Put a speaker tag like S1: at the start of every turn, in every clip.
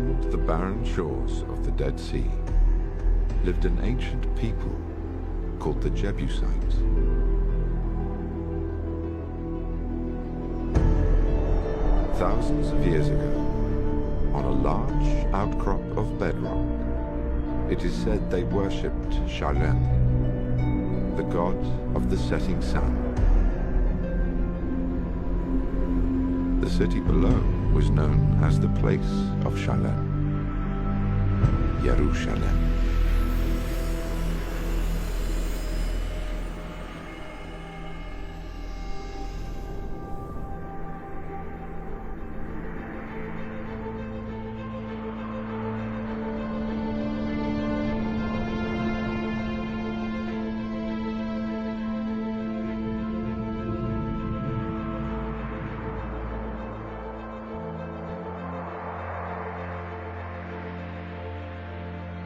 S1: Beyond the barren shores of the Dead Sea lived an ancient people called the Jebusites. Thousands of years ago, on a large outcrop of bedrock, it is said they worshipped Shalem, the god of the setting sun. The city below was known as the place of Shalem, Jerusalem.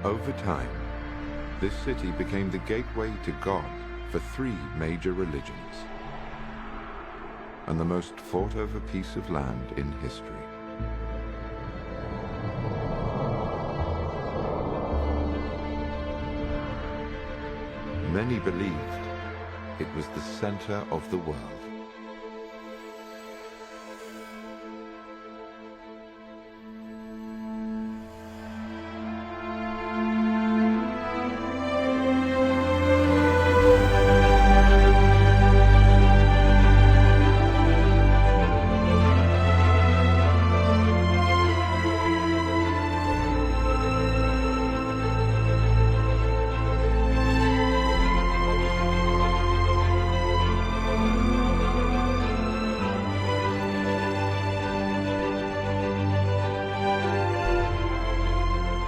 S1: Over time, this city became the gateway to God for three major religions, and the most fought-over piece of land in history. Many believed it was the center of the world.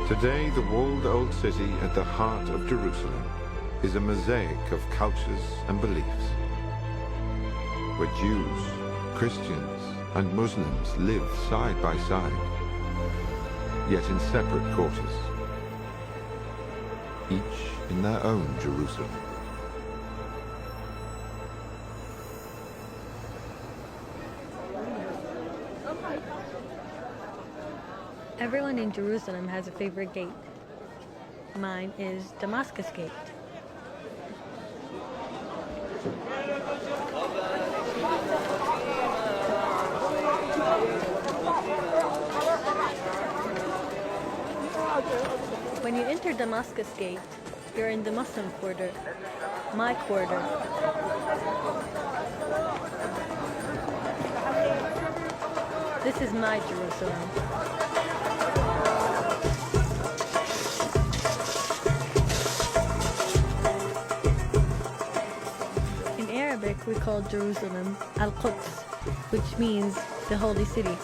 S1: Today, the walled old city at the heart of Jerusalem is a mosaic of cultures and beliefs, where Jews, Christians, and Muslims live side by side, yet in separate quarters, each in their own Jerusalem.
S2: Everyone in Jerusalem has a favorite gate. Mine is Damascus Gate. When you enter Damascus Gate, you're in the Muslim quarter, my quarter. This is my Jerusalem. We call Jerusalem Al-Quds, which means the holy city.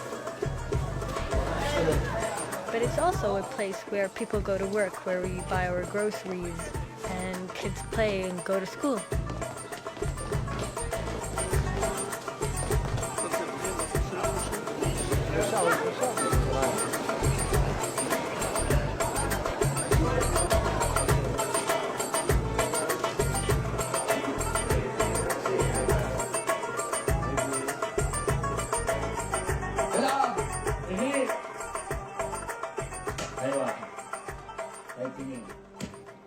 S2: But it's also a place where people go to work, where we buy our groceries, and kids play and go to school.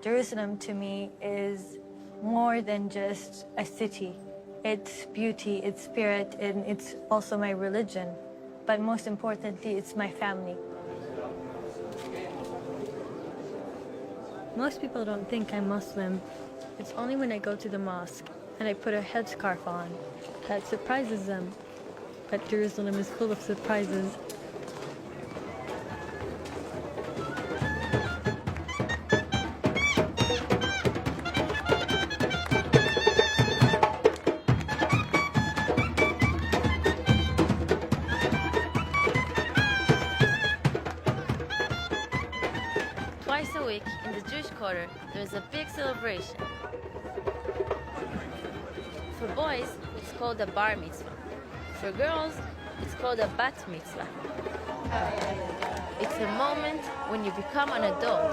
S2: Jerusalem to me is more than just a city. It's beauty, it's spirit, and it's also my religion. But most importantly, it's my family. Most people don't think I'm Muslim. It's only when I go to the mosque and I put a headscarf on that surprises them. But Jerusalem is full of surprises.
S3: Twice a week in the Jewish quarter, there is a big celebration. For boys, it's called a bar mitzvah. For girls, it's called a bat mitzvah. It's a moment when you become an adult.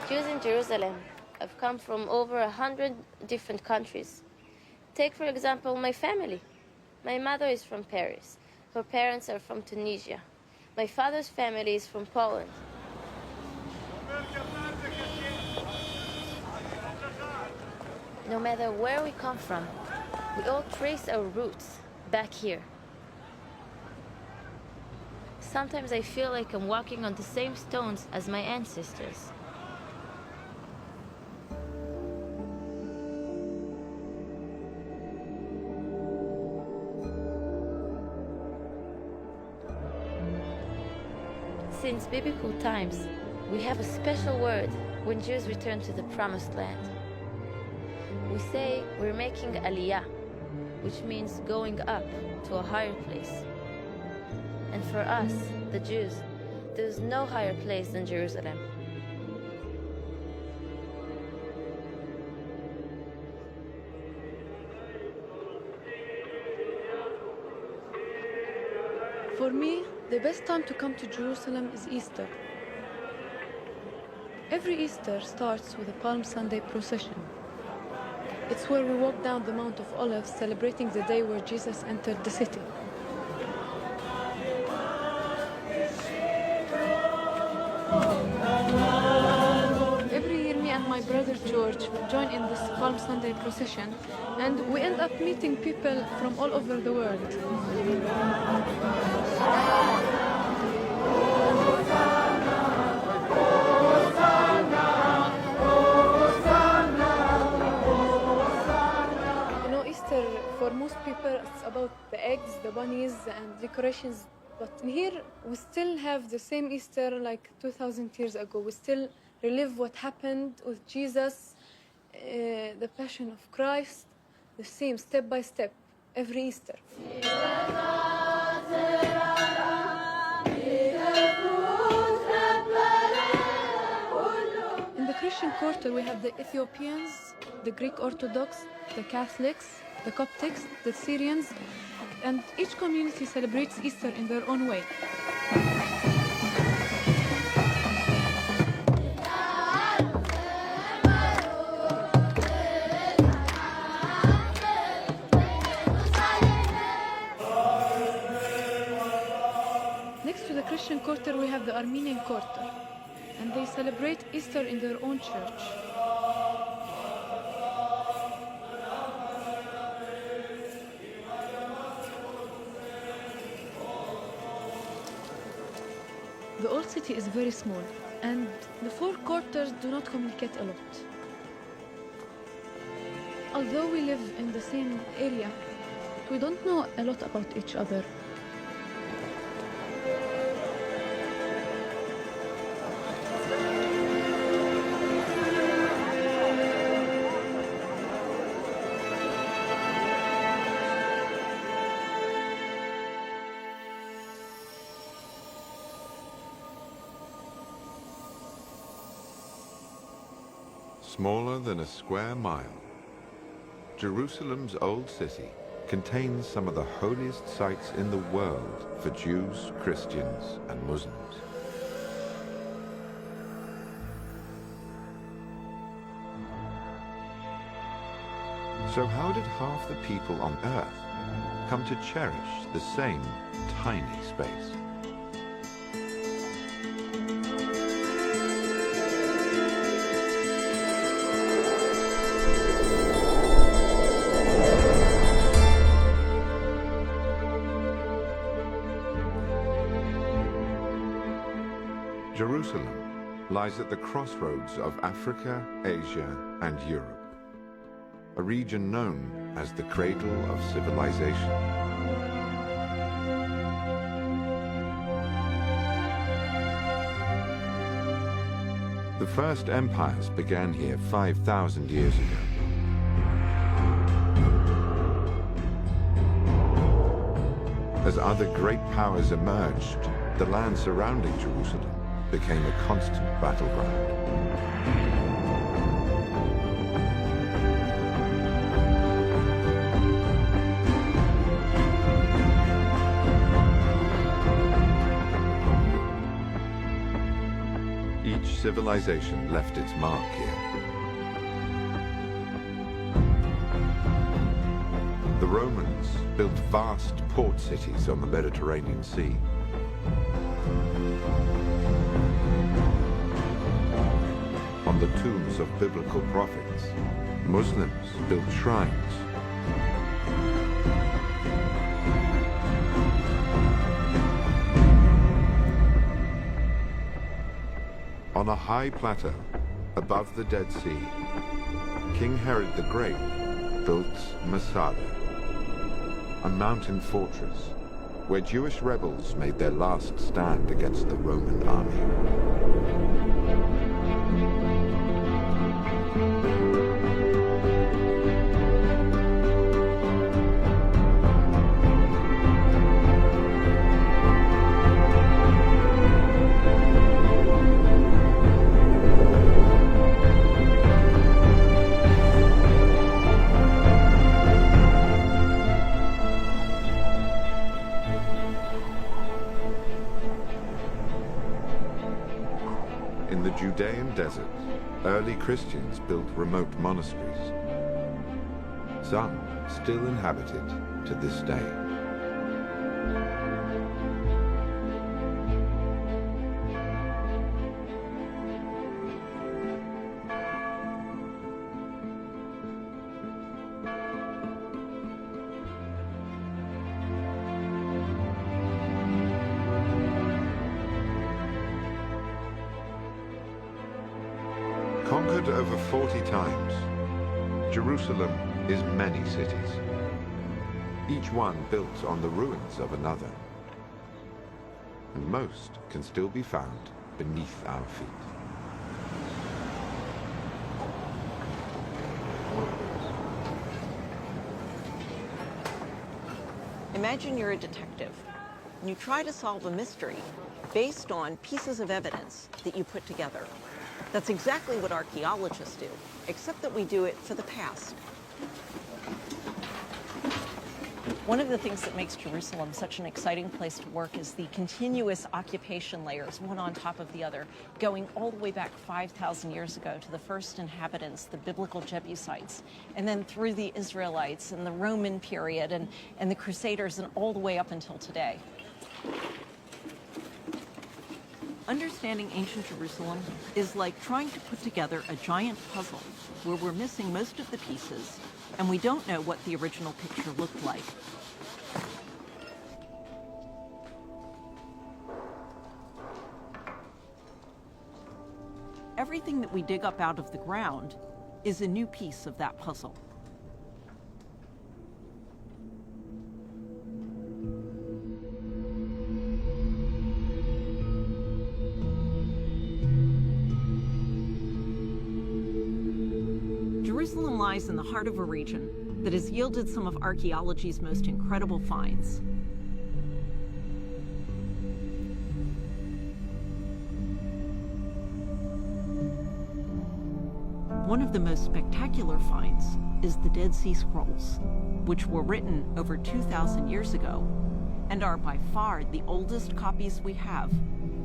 S3: Jews in Jerusalem have come from over 100 different countries. Take, for example, my family. My mother is from Paris. Her parents are from Tunisia. My father's family is from Poland. No matter where we come from, we all trace our roots back here. Sometimes I feel like I'm walking on the same stones as my ancestors. Since biblical times, we have a special word when Jews return to the Promised Land. We say we're making aliyah, which means going up to a higher place. And for us, the Jews, there's no higher place than Jerusalem.
S4: For me, the best time to come to Jerusalem is Easter. Every Easter starts with a Palm Sunday procession. It's where we walk down the Mount of Olives, celebrating the day where Jesus entered the city. Every year, me and my brother George join in this Palm Sunday procession, and we end up meeting people from all over the world. For most people, it's about the eggs, the bunnies, and decorations. But in here, we still have the same Easter like 2,000 years ago. We still relive what happened with Jesus, the Passion of Christ, the same step by step, every Easter. In the Christian quarter, we have the Ethiopians, the Greek Orthodox, the Catholics, the Coptics, the Syrians, and each community celebrates Easter in their own way. Next to the Christian quarter, we have the Armenian quarter, and they celebrate Easter in their own church. The old city is very small, and the four quarters do not communicate a lot. Although we live in the same area, we don't know a lot about each other.
S1: Smaller than a square mile, Jerusalem's old city contains some of the holiest sites in the world for Jews, Christians, and Muslims. So how did half the people on Earth come to cherish the same tiny space? Jerusalem lies at the crossroads of Africa, Asia, and Europe, a region known as the cradle of civilization. The first empires began here 5,000 years ago. As other great powers emerged, the land surrounding Jerusalem became a constant battleground. Each civilization left its mark here. The Romans built vast port cities on the Mediterranean Sea. On the tombs of biblical prophets, Muslims built shrines. On a high plateau above the Dead Sea, King Herod the Great built Masada, a mountain fortress where Jewish rebels made their last stand against the Roman army. In the Judean desert, early Christians built remote monasteries. Some still inhabited to this day. Conquered over 40 times, Jerusalem is many cities, each one built on the ruins of another. And most can still be found beneath our feet.
S5: Imagine you're a detective, and you try to solve a mystery based on pieces of evidence that you put together. That's exactly what archaeologists do, except that we do it for the past. One of the things that makes Jerusalem such an exciting place to work is the continuous occupation layers, one on top of the other, going all the way back 5,000 years ago to the first inhabitants, the biblical Jebusites, and then through the Israelites and the Roman period and the Crusaders and all the way up until today. Understanding ancient Jerusalem is like trying to put together a giant puzzle where we're missing most of the pieces and we don't know what the original picture looked like. Everything that we dig up out of the ground is a new piece of that puzzle. Jerusalem lies in the heart of a region that has yielded some of archaeology's most incredible finds. One of the most spectacular finds is the Dead Sea Scrolls, which were written over 2,000 years ago and are by far the oldest copies we have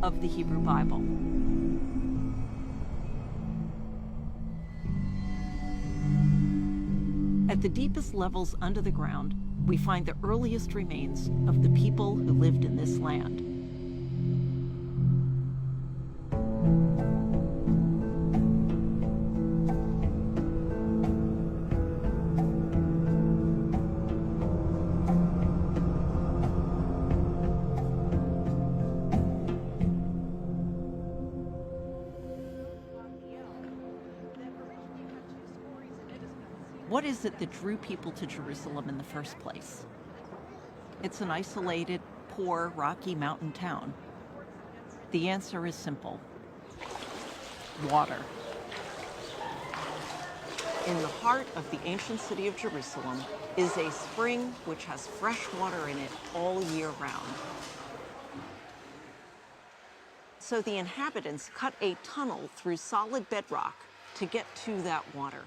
S5: of the Hebrew Bible. At the deepest levels under the ground, we find the earliest remains of the people who lived in this land. What is it that drew people to Jerusalem in the first place? It's an isolated, poor, rocky mountain town. The answer is simple: water. In the heart of the ancient city of Jerusalem is a spring which has fresh water in it all year round. So the inhabitants cut a tunnel through solid bedrock to get to that water.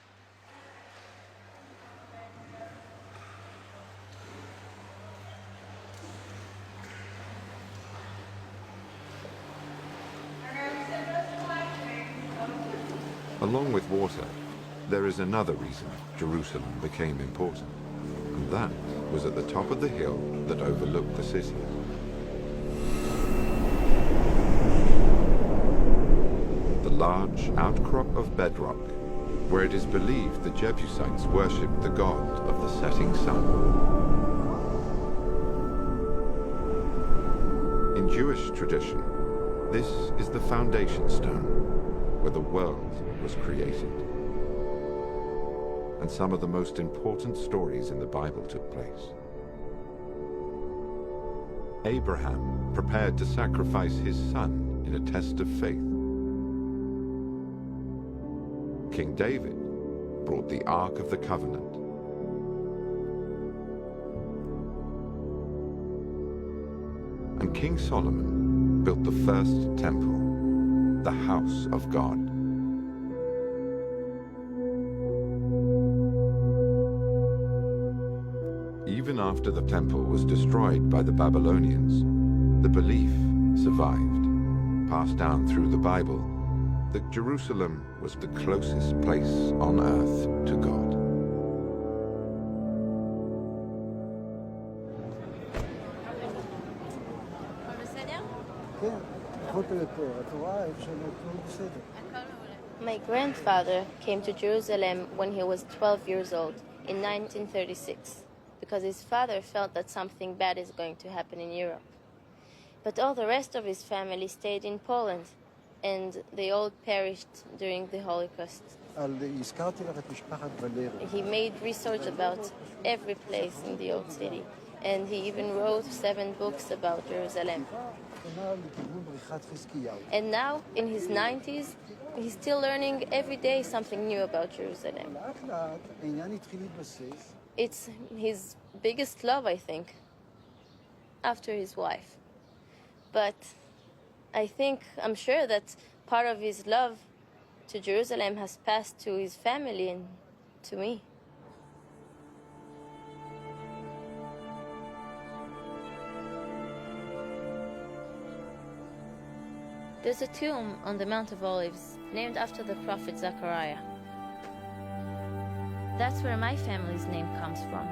S1: Along with water, there is another reason Jerusalem became important, and that was at the top of the hill that overlooked the city. The large outcrop of bedrock, where it is believed the Jebusites worshipped the god of the setting sun. In Jewish tradition, this is the foundation stone where the world was created. And some of the most important stories in the Bible took place. Abraham prepared to sacrifice his son in a test of faith. King David brought the Ark of the Covenant. And King Solomon built the first temple, the house of God. Even after the temple was destroyed by the Babylonians, the belief survived, passed down through the Bible, that Jerusalem was the closest place on earth to God.
S3: My grandfather came to Jerusalem when he was 12 years old in 1936 because his father felt that something bad is going to happen in Europe. But all the rest of his family stayed in Poland, and they all perished during the Holocaust. He made research about every place in the old city, and he even wrote 7 books about Jerusalem. And now, in his 90s, he's still learning every day something new about Jerusalem. It's his biggest love, I think, after his wife. But I'm sure that part of his love to Jerusalem has passed to his family and to me. There's a tomb on the Mount of Olives named after the prophet Zechariah. That's where my family's name comes from.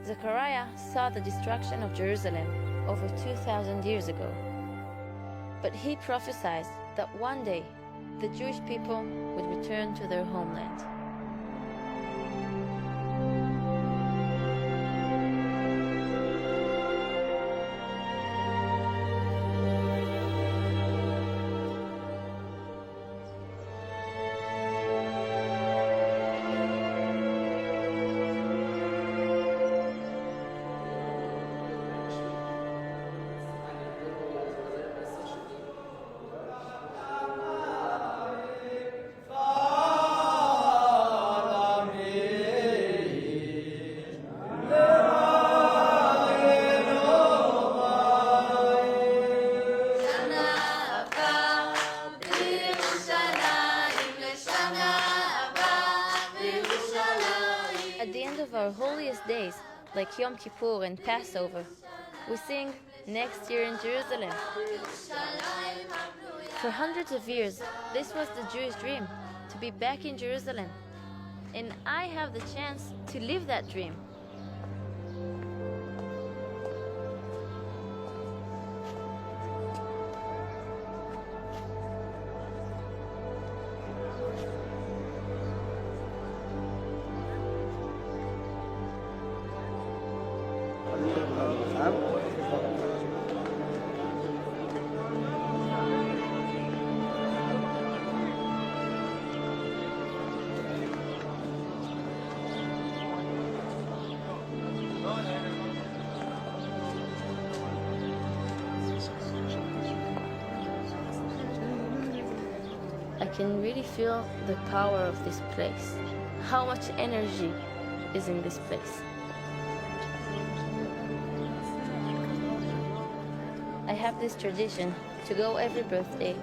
S3: Zechariah saw the destruction of Jerusalem over 2,000 years ago. But he prophesied that one day the Jewish people would return to their homeland. At the end of our holiest days, like Yom Kippur and Passover, we sing "Next Year in Jerusalem." For hundreds of years, this was the Jewish dream, to be back in Jerusalem. And I have the chance to live that dream. I can really feel the power of this place, how much energy is in this place. I have this tradition to go every birthday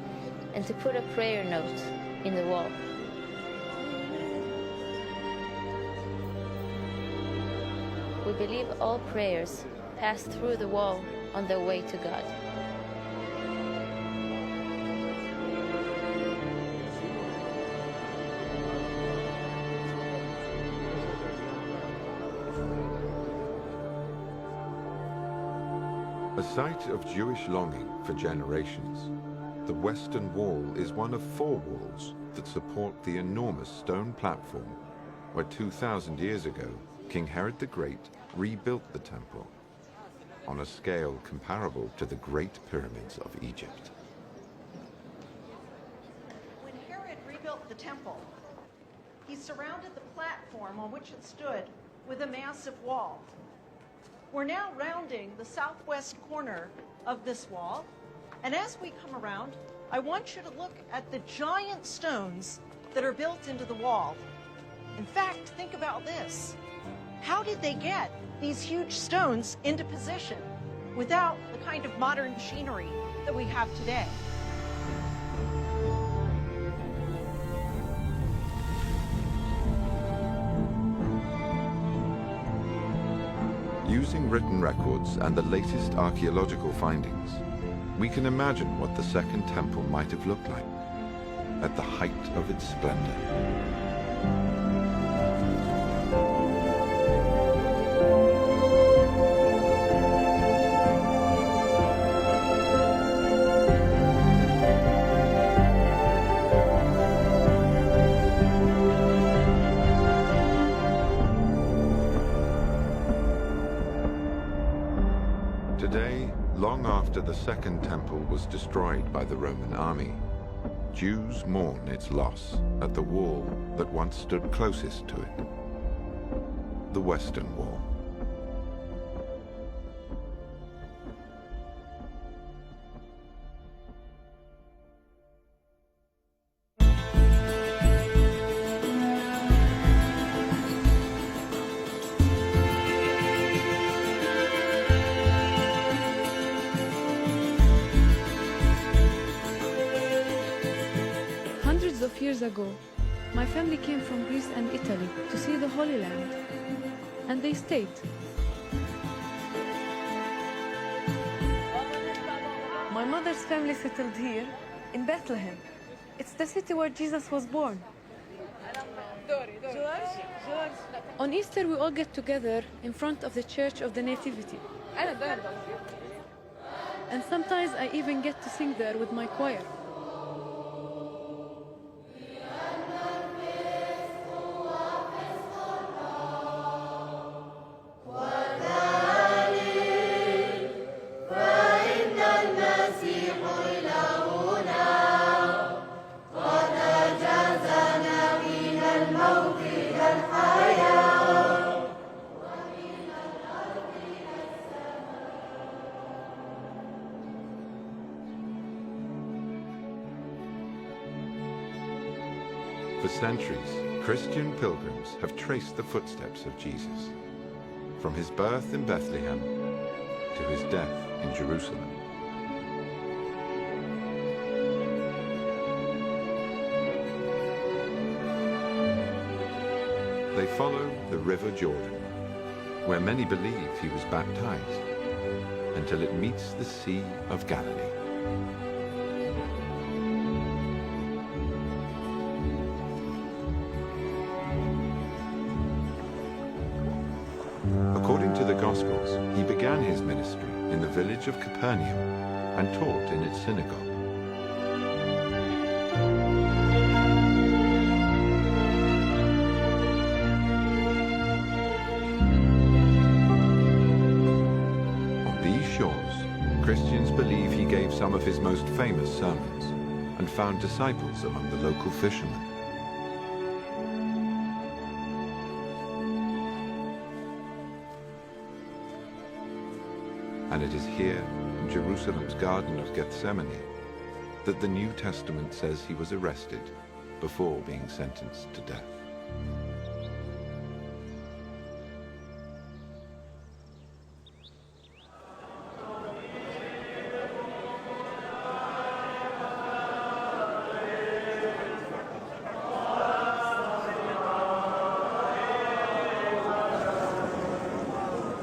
S3: and to put a prayer note in the wall. We believe all prayers pass through the wall on their way to God.
S1: site of Jewish longing for generations, the Western Wall is one of 4 walls that support the enormous stone platform where 2,000 years ago, King Herod the Great rebuilt the temple on a scale comparable to the Great Pyramids of Egypt.
S5: When Herod rebuilt the temple, he surrounded the platform on which it stood with a massive wall. We're now rounding the southwest corner of this wall, and as we come around, I want you to look at the giant stones that are built into the wall. In fact, think about this. How did they get these huge stones into position without the kind of modern machinery that we have today?
S1: Using written records and the latest archaeological findings, we can imagine what the Second Temple might have looked like at the height of its splendor. Today, long after the Second Temple was destroyed by the Roman army, Jews mourn its loss at the wall that once stood closest to it, the Western Wall.
S4: Hundreds of years ago, my family came from Greece and Italy to see the Holy Land, and they stayed. My mother's family settled here in Bethlehem. It's the city where Jesus was born. On Easter, we all get together in front of the Church of the Nativity. And sometimes I even get to sing there with my choir.
S1: For centuries, Christian pilgrims have traced the footsteps of Jesus, from his birth in Bethlehem to his death in Jerusalem. They follow the River Jordan, where many believe he was baptized, until it meets the Sea of Galilee. According to the Gospels, he began his ministry in the village of Capernaum and taught in its synagogue. On these shores, Christians believe he gave some of his most famous sermons and found disciples among the local fishermen. And it is here, in Jerusalem's Garden of Gethsemane, that the New Testament says he was arrested before being sentenced to death.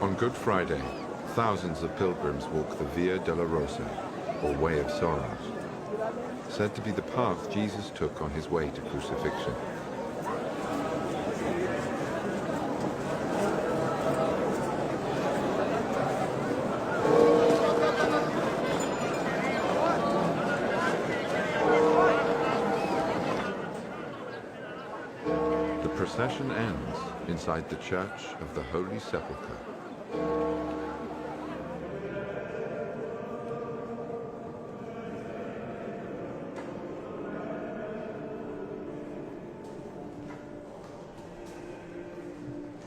S1: On Good Friday, thousands of pilgrims walk the Via Dolorosa, or Way of Sorrows, said to be the path Jesus took on his way to crucifixion. procession ends inside the Church of the Holy Sepulchre.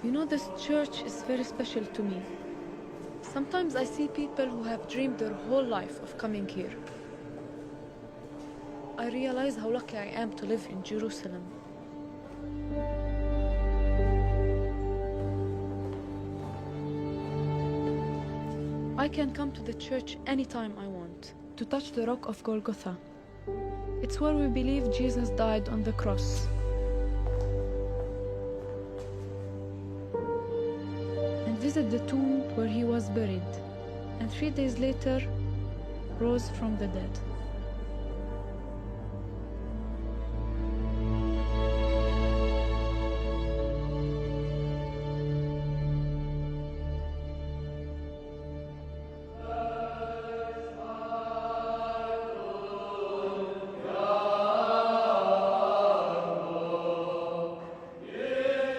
S4: You know, this church is very special to me. Sometimes I see people who have dreamed their whole life of coming here. I realize how lucky I am to live in Jerusalem. I can come to the church anytime I want, to touch the rock of Golgotha. It's where we believe Jesus died on the cross. And visit the tomb where he was buried, and 3 days later, rose from the dead.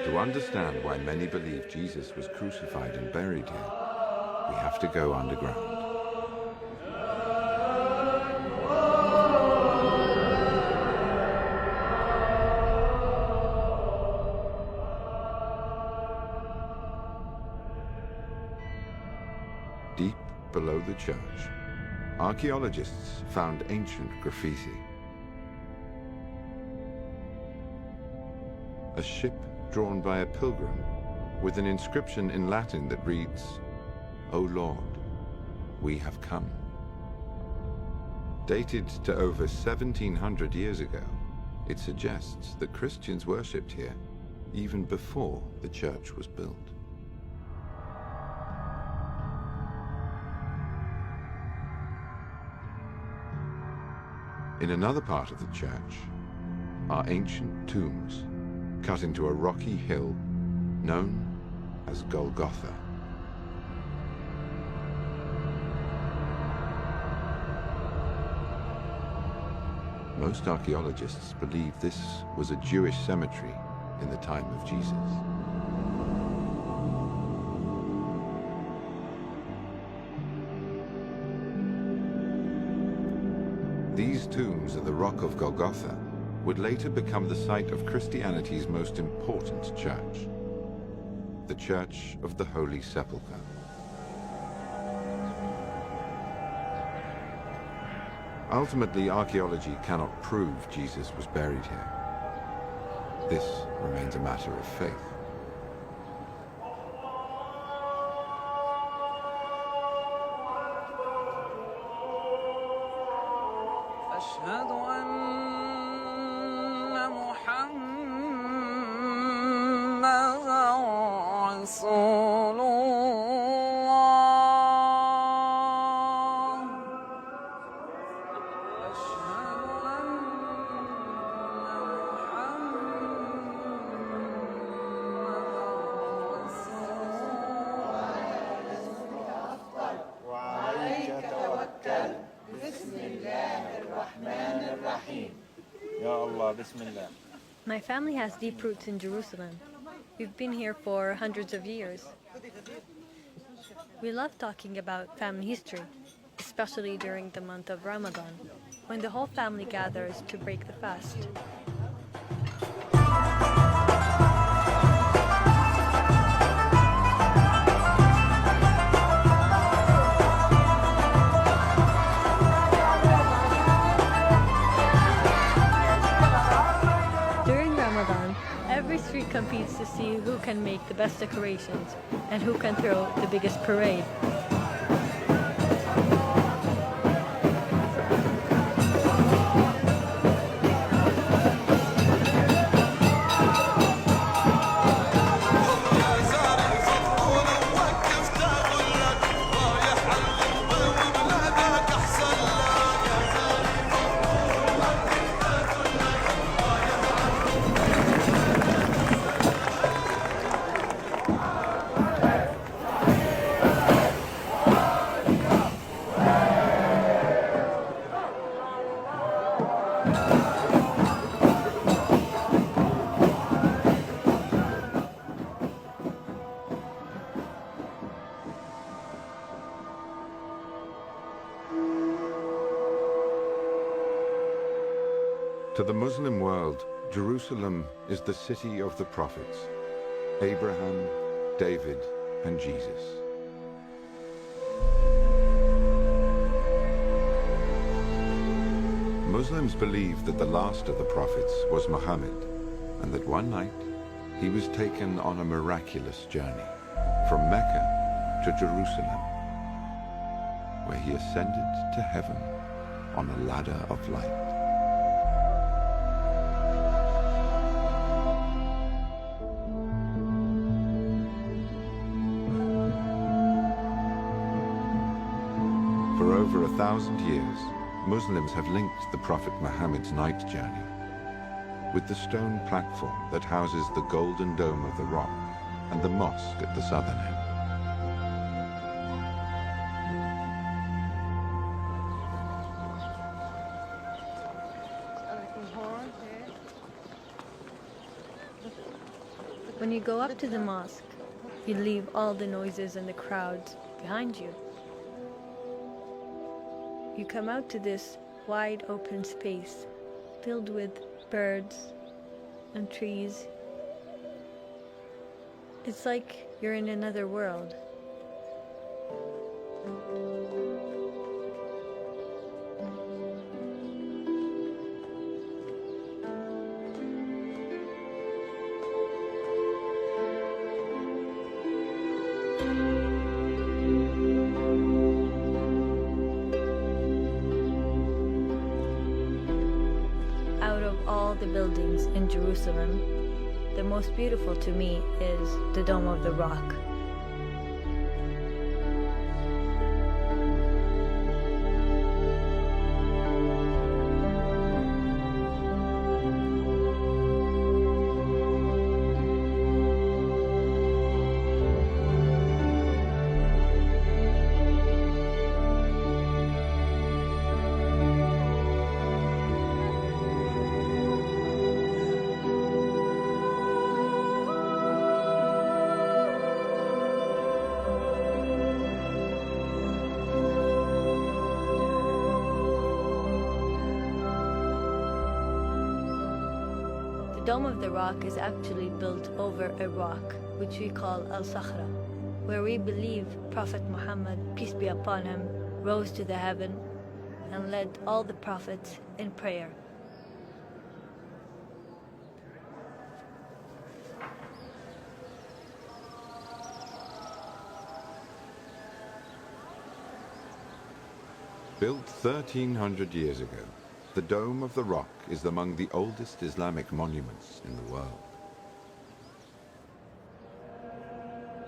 S1: To understand why many believe Jesus was crucified and buried here, we have to go underground. Deep below the church, archaeologists found ancient graffiti. A ship drawn by a pilgrim with an inscription in Latin that reads, "O Lord, we have come." Dated to over 1700 years ago, it suggests that Christians worshipped here even before the church was built. In another part of the church are ancient tombs cut into a rocky hill known as Golgotha. Most archaeologists believe this was a Jewish cemetery in the time of Jesus. These tombs at the Rock of Golgotha would later become the site of Christianity's most important church, the Church of the Holy Sepulchre. Ultimately, archaeology cannot prove Jesus was buried here. This remains a matter of faith.
S6: أشهد أن محمداً رسول الله. أشهد أن محمداً رسول الله.
S7: وعليك توكل بسم الله الرحمن الرحيم يا الله بسم الله.
S2: My family has deep roots in Jerusalem. We've been here for hundreds of years. We love talking about family history, especially during the month of Ramadan, when the whole family gathers to break the fast. Every street competes to see who can make the best decorations and who can throw the biggest parade.
S1: To the Muslim world, Jerusalem is the city of the prophets, Abraham, David, and Jesus. Muslims believe that the last of the prophets was Muhammad, and that one night he was taken on a miraculous journey from Mecca to Jerusalem, where he ascended to heaven on a ladder of light. For over 1,000 years, Muslims have linked the Prophet Muhammad's night journey with the stone platform that houses the Golden Dome of the Rock and the mosque at the southern end.
S2: When you go up to the mosque, you leave all the noises and the crowds behind you. You come out to this wide open space filled with birds and trees. It's like you're in another world. The buildings in Jerusalem, the most beautiful to me is the Dome of the Rock. The Dome of the Rock is actually built over a rock, which we call Al-Sakhra, where we believe Prophet Muhammad, peace be upon him, rose to the heaven and led all the prophets in prayer.
S1: Built 1,300 years ago, the Dome of the Rock is among the oldest Islamic monuments in the world.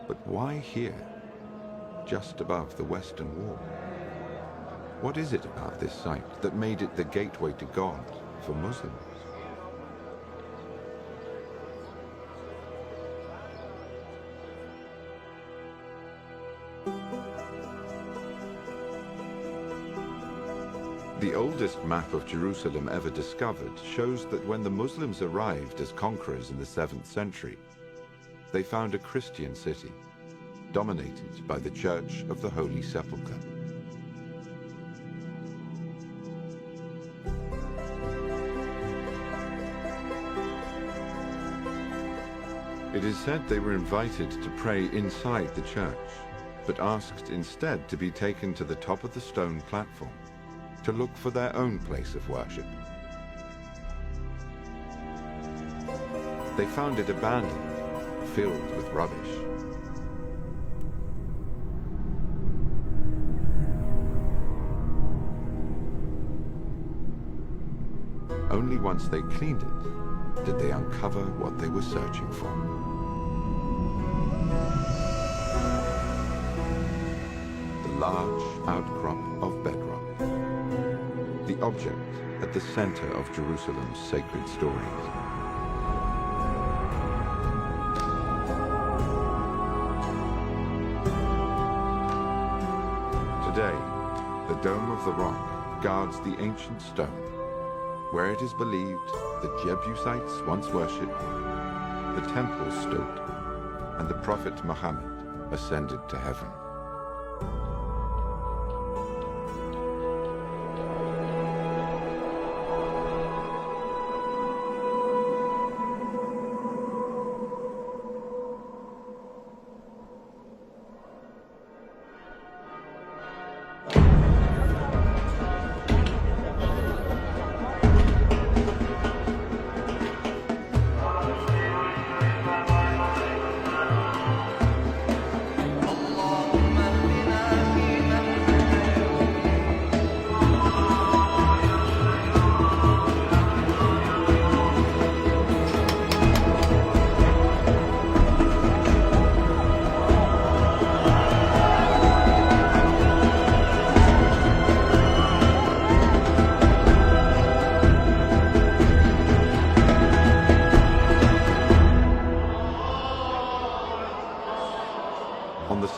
S1: But why here, just above the Western Wall? What is it about this site that made it the gateway to God for Muslims? The oldest map of Jerusalem ever discovered shows that when the Muslims arrived as conquerors in the 7th century, they found a Christian city, dominated by the Church of the Holy Sepulchre. It is said they were invited to pray inside the church, but asked instead to be taken to the top of the stone platform to look for their own place of worship. They found it abandoned, filled with rubbish. Only once they cleaned it did they uncover what they were searching for. The large outcrop of bedrock. The object at the center of Jerusalem's sacred stories. Today, the Dome of the Rock guards the ancient stone, where it is believed the Jebusites once worshipped, the temple stood, and the Prophet Muhammad ascended to heaven.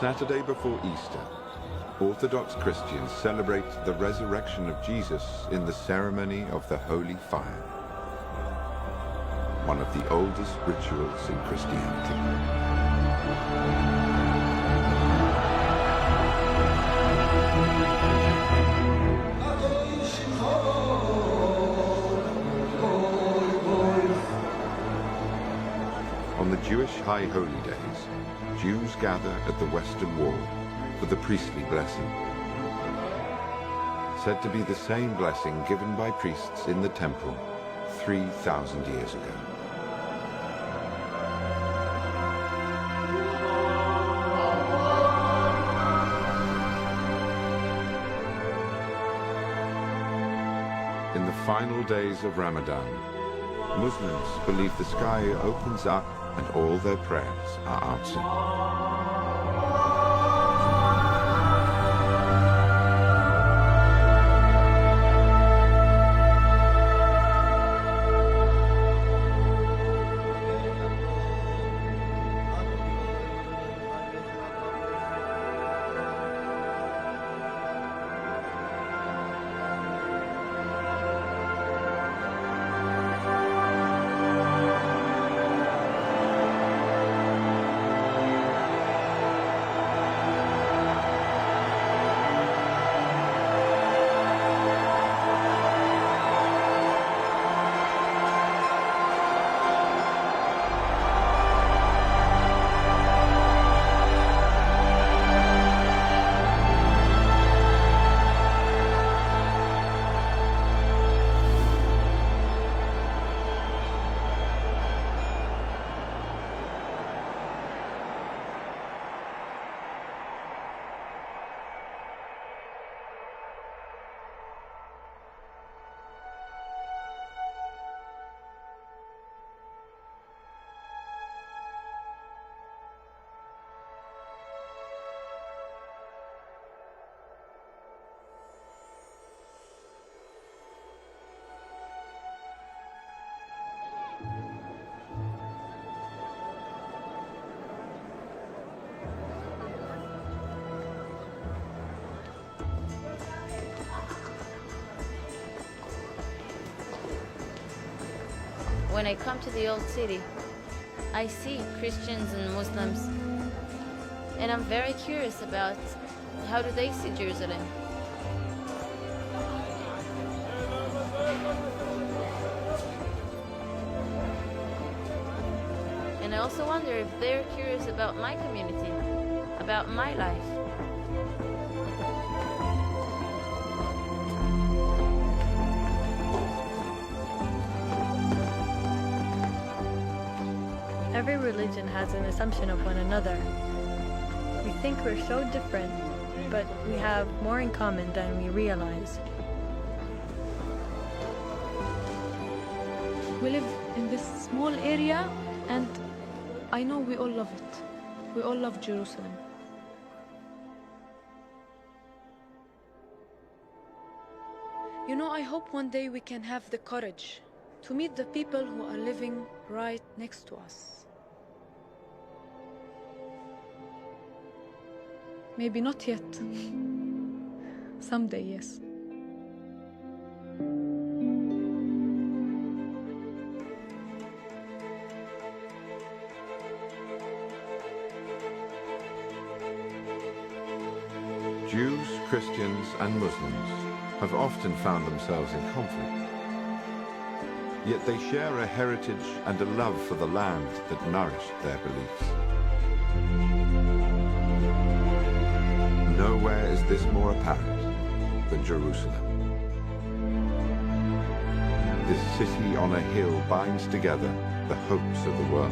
S1: Saturday before Easter, Orthodox Christians celebrate the resurrection of Jesus in the ceremony of the Holy Fire, one of the oldest rituals in Christianity. On the Jewish High Holy Days, Jews gather at the Western Wall for the priestly blessing, said to be the same blessing given by priests in the temple 3,000 years ago. In the final days of Ramadan, Muslims believe the sky opens up and all their prayers are answered.
S3: When I come to the old city, I see Christians and Muslims, and I'm very curious about how do they see Jerusalem. And I also wonder if they're curious about my community, about my life.
S2: Every religion has an assumption of one another. We think we're so different, but we have more in common than we realize.
S4: We live in this small area, and I know we all love it. We all love Jerusalem. You know, I hope one day we can have the courage to meet the people who are living right next to us. Maybe not yet. Someday, yes.
S1: Jews, Christians, and Muslims have often found themselves in conflict. Yet they share a heritage and a love for the land that nourished their beliefs. Nowhere is this more apparent than Jerusalem. This city on a hill binds together the hopes of the world.